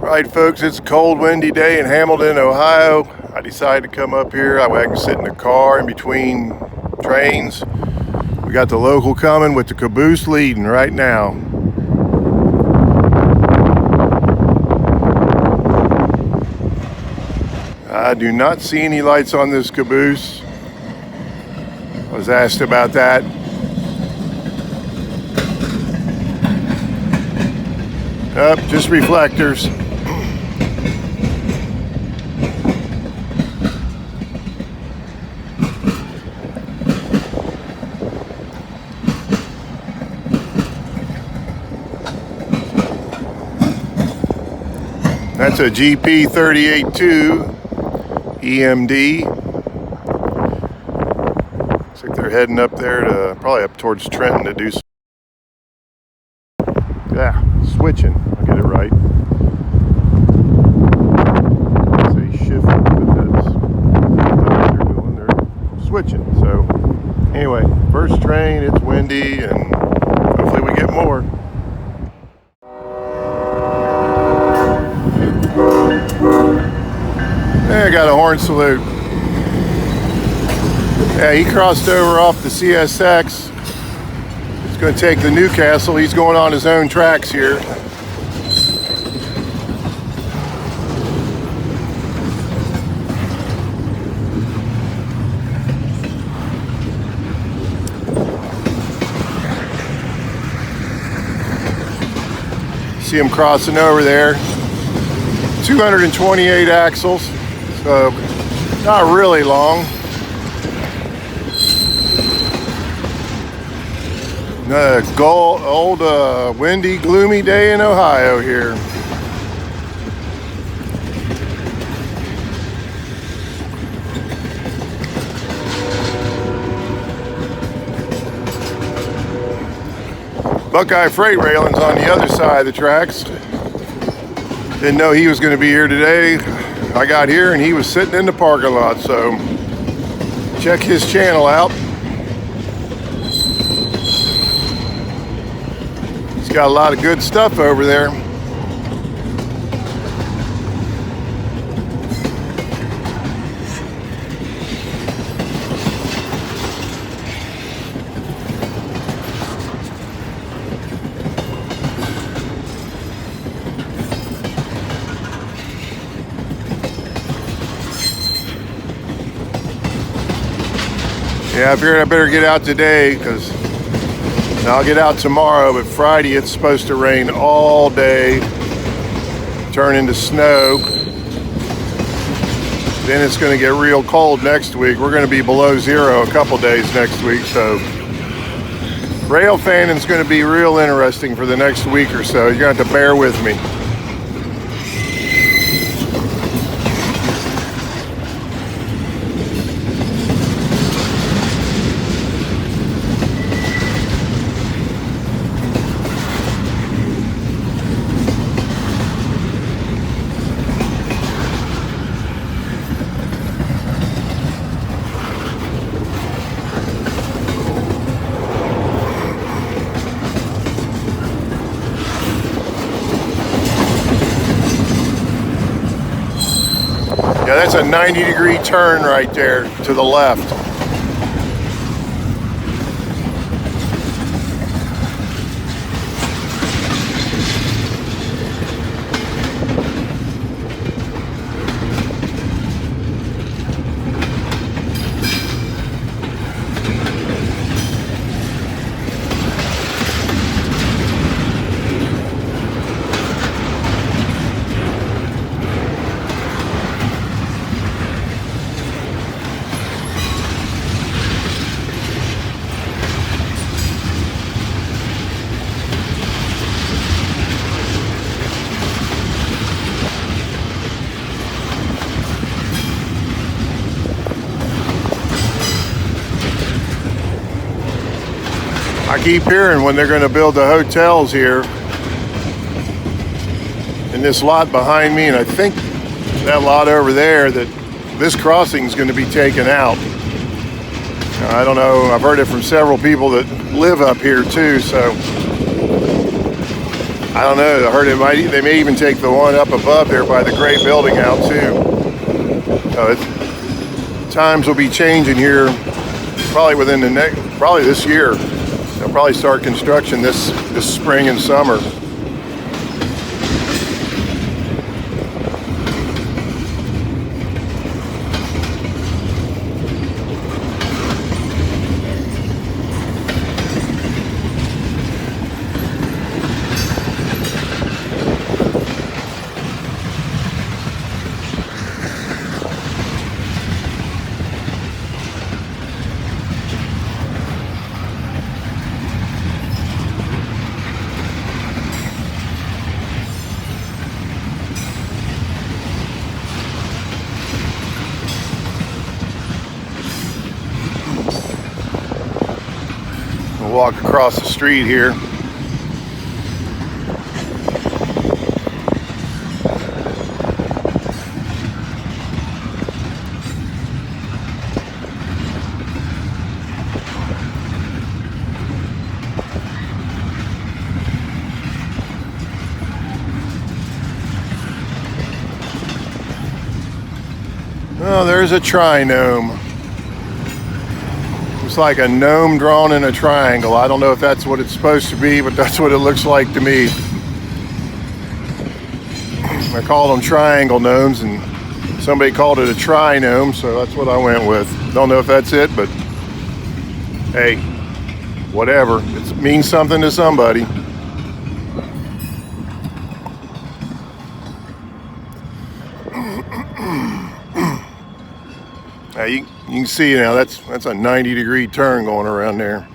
Right, folks, it's a cold, windy day in Hamilton, Ohio. I decided to come up here. I can sit in the car in between trains. We got the local coming with the Caboose leading right now. I do not see any lights on this Caboose. I was asked about that. Just reflectors. That's a GP 38.2 EMD. Looks like they're heading up there to probably up towards Trenton to do some. Yeah, switching. I'll get it right. I say shifting, but that's what they're doing. They're switching. So anyway, first train. It's windy, and hopefully we get more. I got a horn salute. Yeah, he crossed over off the CSX. He's going to take the Newcastle. He's going on his own tracks here. See him crossing over there. 228 axles. So, not really long. Old windy, gloomy day in Ohio here. Buckeye Freight Railin's on the other side of the tracks. Didn't know he was going to be here today. I got here and he was sitting in the parking lot, so check his channel out. He's got a lot of good stuff over there. Yeah, I figured I better get out today because I'll get out tomorrow, but Friday it's supposed to rain all day, turn into snow. Then it's going to get real cold next week. We're going to be below zero a couple days next week, so rail fanning is going to be real interesting for the next week or so. You're going to have to bear with me. Yeah, that's a 90-degree turn right there to the left. I keep hearing when they're going to build the hotels here in this lot behind me, and I think that lot over there, that this crossing is going to be taken out. I don't know, I've heard it from several people that live up here too, so I don't know. I heard they may even take the one up above there by the gray building out too. Times will be changing here probably within probably this year. They'll probably start construction this spring and summer. Walk across the street here. Oh, there's a trinome. It's like a gnome drawn in a triangle. I don't know if that's what it's supposed to be, but that's what it looks like to me. I call them triangle gnomes, and somebody called it a trinome, so that's what I went with. Don't know if that's it, but hey, whatever. It means something to somebody. Now you can see now that's a 90-degree turn going around there.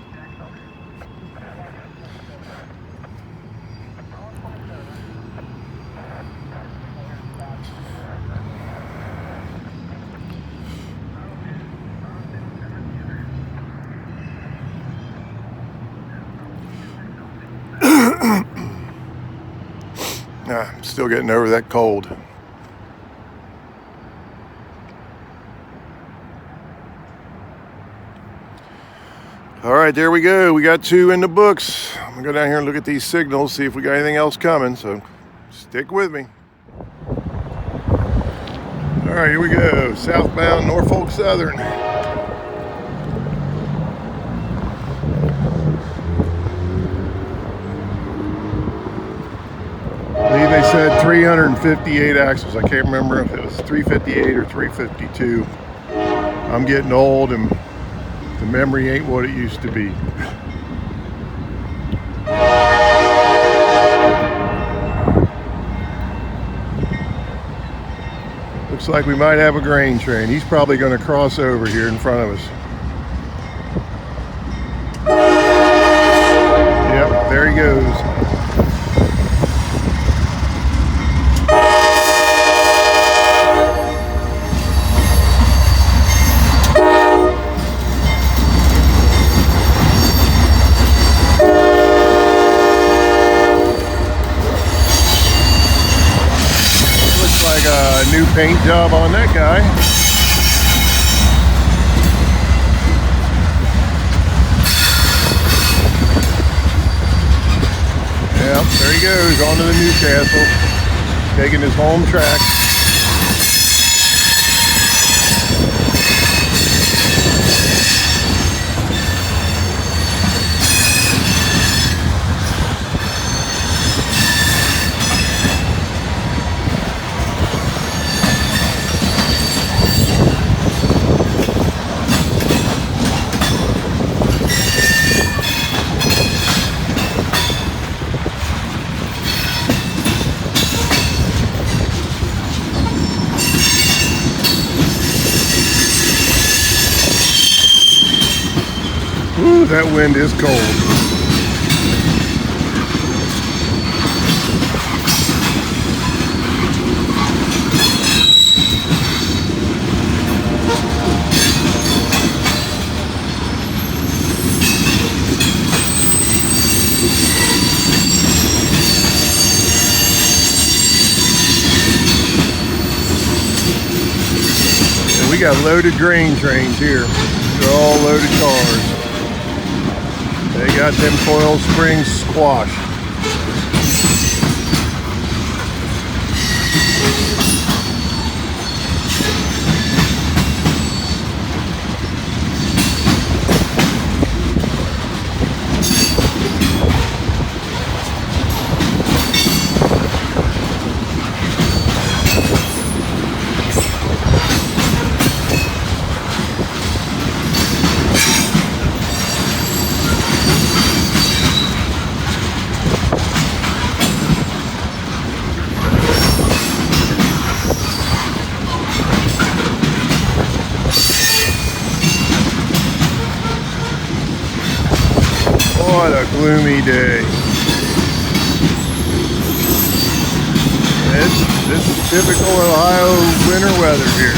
I'm still getting over that cold. All right, there we go. We got 2 in the books. I'm gonna go down here and look at these signals, see if we got anything else coming, so stick with me. All right, here we go. Southbound Norfolk Southern. I believe they said 358 axles. I can't remember if it was 358 or 352. I'm getting old and the memory ain't what it used to be. Looks like we might have a grain train. He's probably going to cross over here in front of us. Yep, there he goes. New paint job on that guy. Yep, there he goes, on to the Newcastle, taking his home track. Ooh, that wind is cold. And we got loaded grain trains here. They're all loaded cars. They got them coil springs squashed. What a gloomy day. This is typical Ohio winter weather here.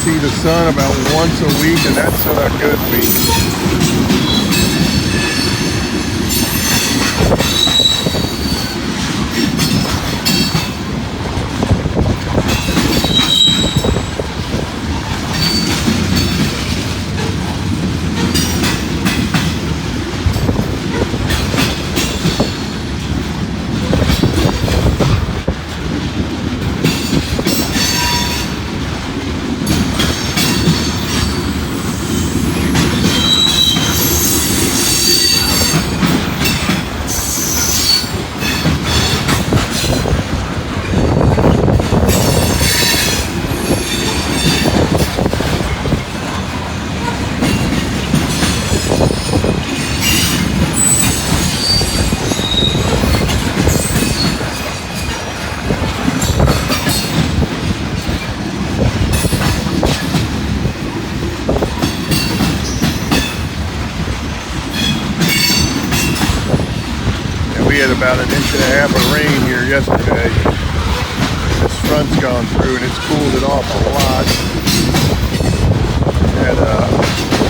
See the sun about once a week, and that's a good week. We had about 1.5 inches of rain here yesterday. This front's gone through and it's cooled it off a lot. Had a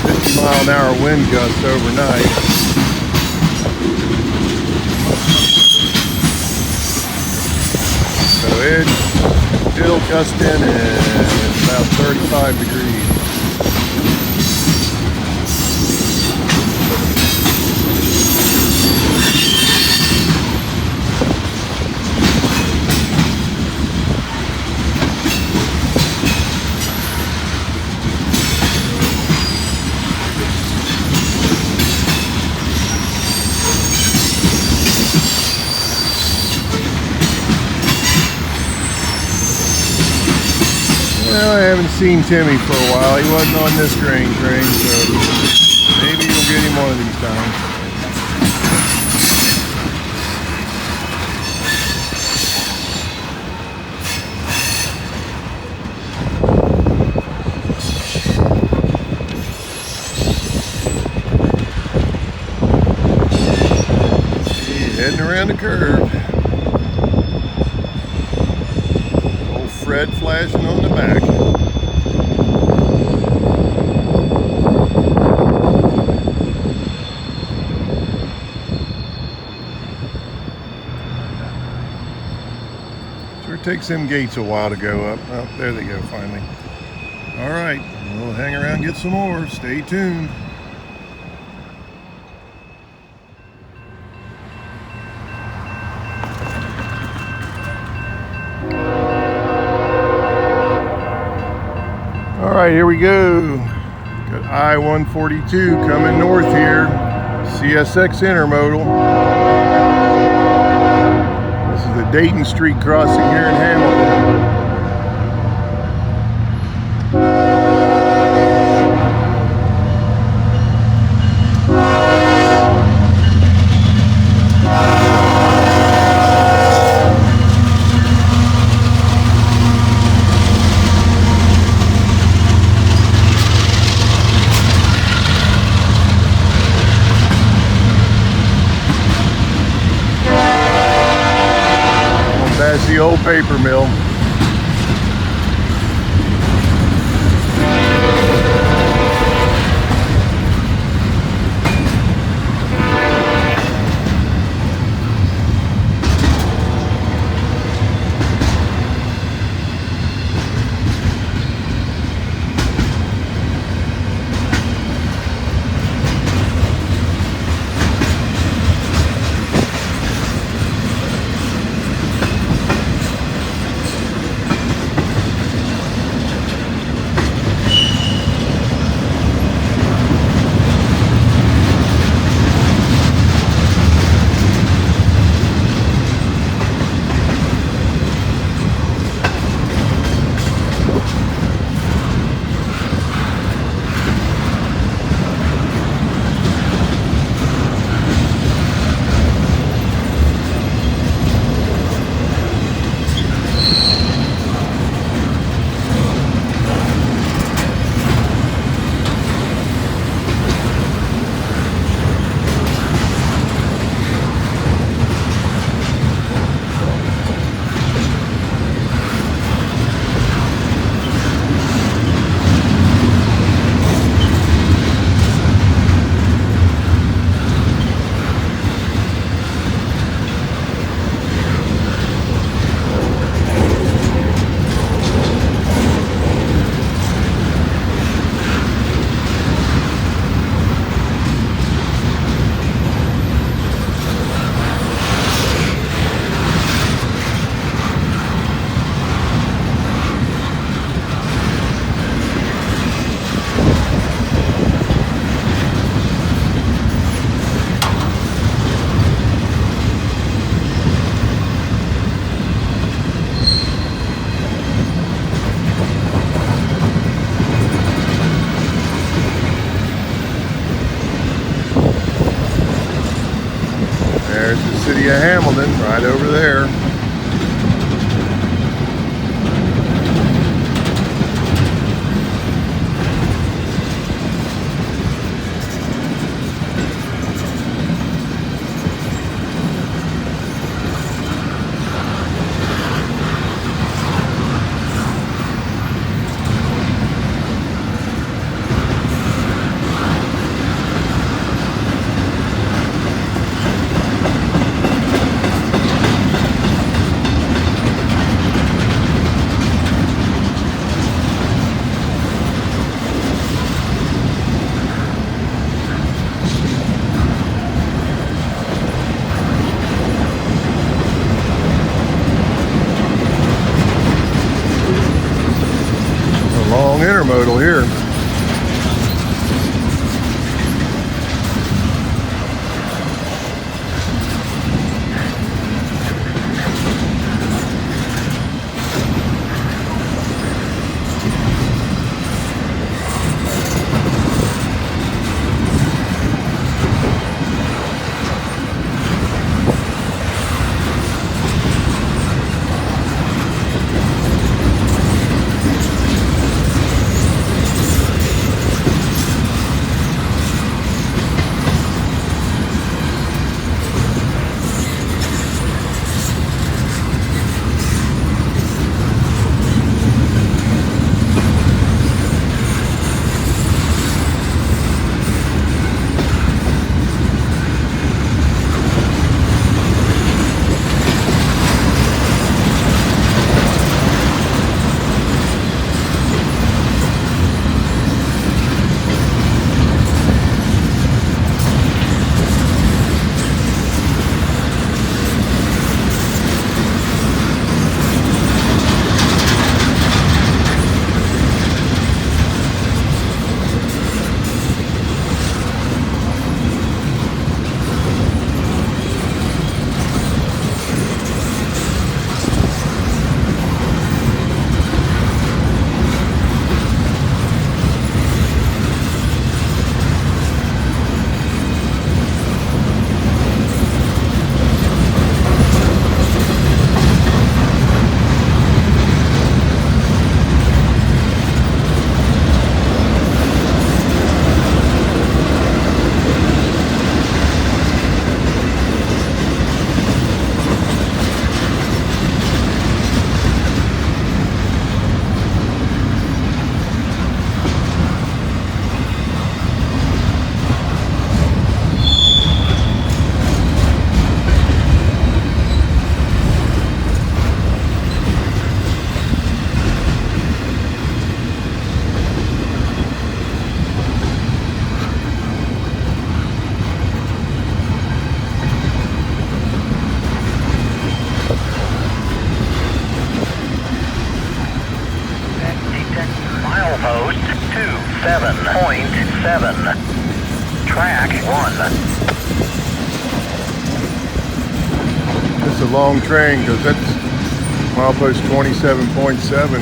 50-mile-an-hour wind gust overnight. So it's still gusting and it's about 35 degrees. Well, I haven't seen Timmy for a while. He wasn't on this grain train, so maybe you'll get him one of these times. He's heading around the curve. Red flashing on the back. Sure takes them gates a while to go up. Oh, there they go finally. All right, we'll hang around and get some more. Stay tuned. All right, here we go. Got I-142 coming north here. CSX intermodal. This is the Dayton Street crossing here in Hamilton. That's the old paper mill. intermodal here. Milepost 27.7. Track 1. It's a long train because that's milepost 27.7.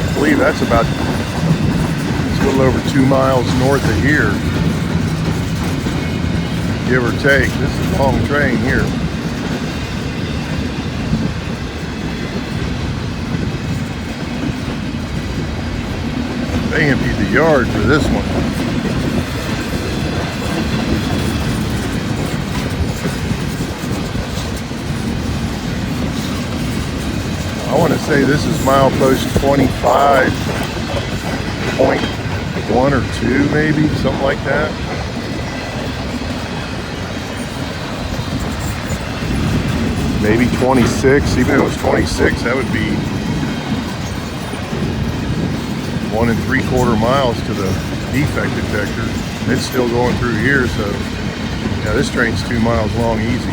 I believe that's about, it's a little over 2 miles north of here, give or take. This is a long train here. They emptied the yard for this one. I want to say this is milepost 25.1 or 2, maybe, something like that. Maybe 26. Even if it was 26, that would be 1 3/4 miles to the defect detector. It's still going through here, so yeah, this train's 2 miles long easy.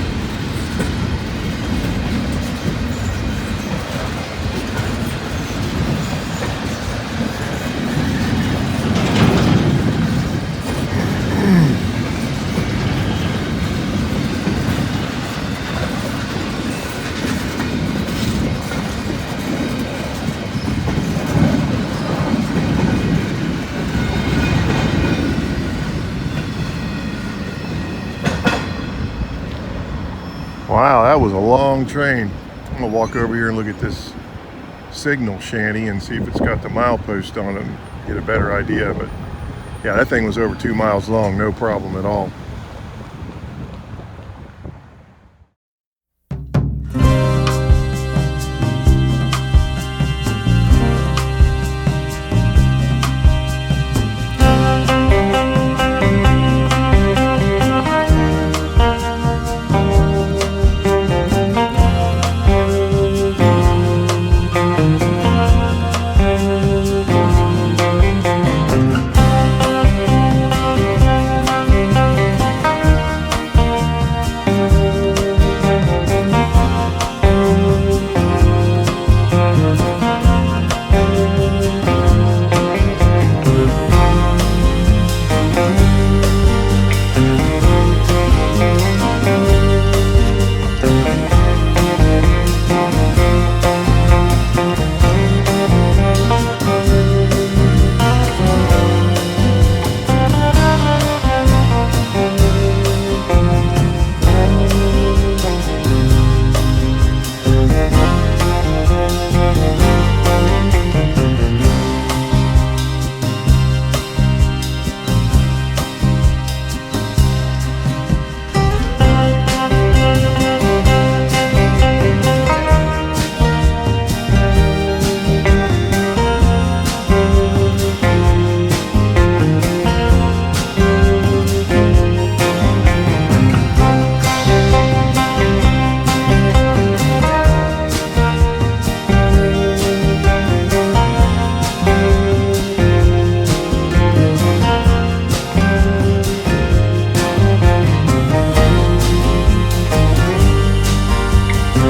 Wow, that was a long train. I'm gonna walk over here and look at this signal shanty and see if it's got the milepost on it and get a better idea. But yeah, that thing was over 2 miles long, no problem at all.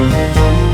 Thank you.